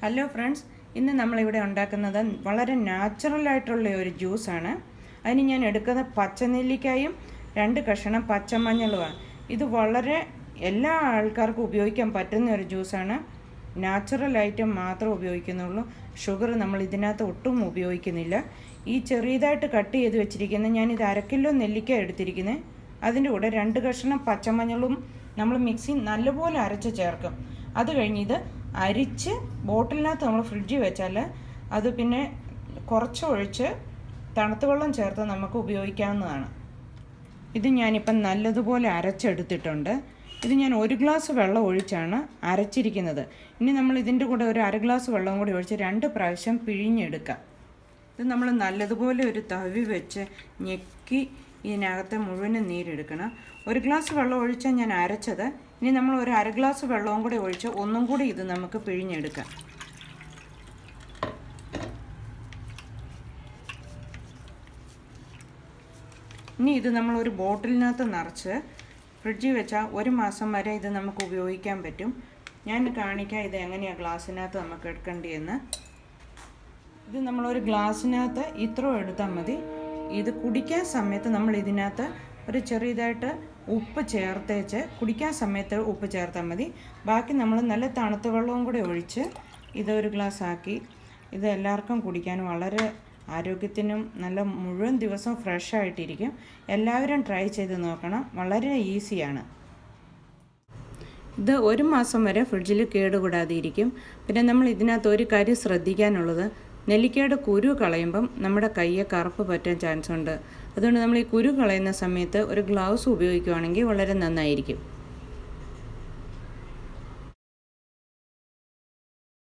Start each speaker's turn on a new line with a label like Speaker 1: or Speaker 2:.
Speaker 1: Hello friends, ഇന്ന് നമ്മളിവിടെ ഉണ്ടാക്കുന്നത് വളരെ നാച്ചുറലായിട്ടുള്ള ഒരു ജ്യൂസാണ്. അതിന് ഞാൻ എടുക്കുന്ന പച്ചനെല്ലിക്കായും 2 കഷണം പച്ചമഞ്ഞളുമാണ്. ഇത് വളരെ എല്ലാ ആൾക്കാർക്കും ഉപയോഗിക്കാൻ പറ്റുന്ന ഒരു ജ്യൂസാണ്. നാച്ചുറൽ ഐറ്റം മാത്രമേ ഉപയോഗിക്കുന്നുള്ളൂ. ഷുഗർ നമ്മൾ ഇതിനകത്ത് ഒട്ടും ഉപയോഗിക്കുന്നില്ല. ഈ ചെറിയതായിട്ട് കട്ട് ചെയ്ത് വെച്ചിരിക്കുന്ന ഞാനിത് 1/2 കിലോ നെല്ലിക്ക എടുത്തിരിക്കുന്നത്. അതിൻ്റെ കൂടെ 2 കഷണം പച്ചമഞ്ഞളും നമ്മൾ മിക്സി നല്ലപോലെ അരച്ച് ചേർക്കും. അത് കഴിഞ്ഞ് ഇത് അരിച്ച് ബോട്ടിലിനകത്ത് നമ്മൾ ഫ്രിഡ്ജിൽ വെച്ചാൽ അത് പിന്നെ കുറച്ച് ഒഴിച്ച് തണുത്ത വെള്ളം ചേർത്ത് നമുക്ക് ഉപയോഗിക്കാവുന്നതാണ്. ഇത് ഞാനിപ്പം നല്ലതുപോലെ അരച്ചെടുത്തിട്ടുണ്ട്. ഇത് ഞാൻ 1 ഗ്ലാസ് വെള്ളം ഒഴിച്ചാണ് അരച്ചിരിക്കുന്നത്. ഇനി നമ്മൾ ഇതിൻ്റെ കൂടെ ഒരു 1/2 ഗ്ലാസ് വെള്ളം കൂടി ഒഴിച്ച് 2 പ്രാവശ്യം പിഴിഞ്ഞെടുക്കാം. ഇത് നമ്മൾ നല്ലതുപോലെ ഒരു തവി വെച്ച് ഞെക്കി ഇതിനകത്ത് മുഴുവനും നീരെടുക്കണം. 1 ഗ്ലാസ് വെള്ളം ഒഴിച്ചാൽ ഞാൻ അരച്ചത്. ഇനി നമ്മൾ ഒരു 1/2 ഗ്ലാസ് വെള്ളവും കൂടി ഒഴിച്ച് ഒന്നും കൂടി ഇത് നമുക്ക് പിഴിഞ്ഞെടുക്കാം. ഇനി ഇത് നമ്മളൊരു ബോട്ടിലിനകത്ത് നിറച്ച് ഫ്രിഡ്ജിൽ വെച്ചാൽ 1 മാസം വരെ ഇത് നമുക്ക് ഉപയോഗിക്കാൻ പറ്റും. ഞാൻ കാണിക്കാം ഇത് എങ്ങനെയാണ് ഗ്ലാസ്സിനകത്ത് നമുക്ക് എടുക്കേണ്ടതെന്ന്. ഇത് നമ്മളൊരു ഗ്ലാസ്സിനകത്ത് ഇത്ര എടുത്താൽ മതി. ഇത് കുടിക്കാൻ സമയത്ത് നമ്മൾ ഇതിനകത്ത് ഒരു ചെറിയതായിട്ട് ഉപ്പ് ചേർത്തേച്ച് കുടിക്കാൻ സമയത്ത് ഉപ്പ് ചേർത്താൽ മതി. ബാക്കി നമ്മൾ നല്ല തണുത്ത വെള്ളവും കൂടി ഒഴിച്ച് ഇതൊരു ഗ്ലാസ് ആക്കി ഇത് എല്ലാവർക്കും കുടിക്കാൻ വളരെ ആരോഗ്യത്തിനും നല്ല മുഴുവൻ ദിവസവും ഫ്രഷ് ആയിട്ടിരിക്കും. എല്ലാവരും ട്രൈ ചെയ്ത് നോക്കണം. വളരെ ഈസിയാണ്. ഇത് 1 മാസം വരെ ഫ്രിഡ്ജിൽ കേടുകൂടാതെ ഇരിക്കും. പിന്നെ നമ്മൾ ഇതിനകത്ത് ഒരു കാര്യം ശ്രദ്ധിക്കാനുള്ളത്, നെല്ലിക്കയുടെ കുരു കളയുമ്പം നമ്മുടെ കയ്യെ കറുപ്പ് പറ്റാൻ ചാൻസ് ഉണ്ട്. അതുകൊണ്ട് നമ്മൾ ഈ കുരു കളയുന്ന സമയത്ത് ഒരു ഗ്ലൗസ് ഉപയോഗിക്കുകയാണെങ്കിൽ വളരെ നന്നായിരിക്കും.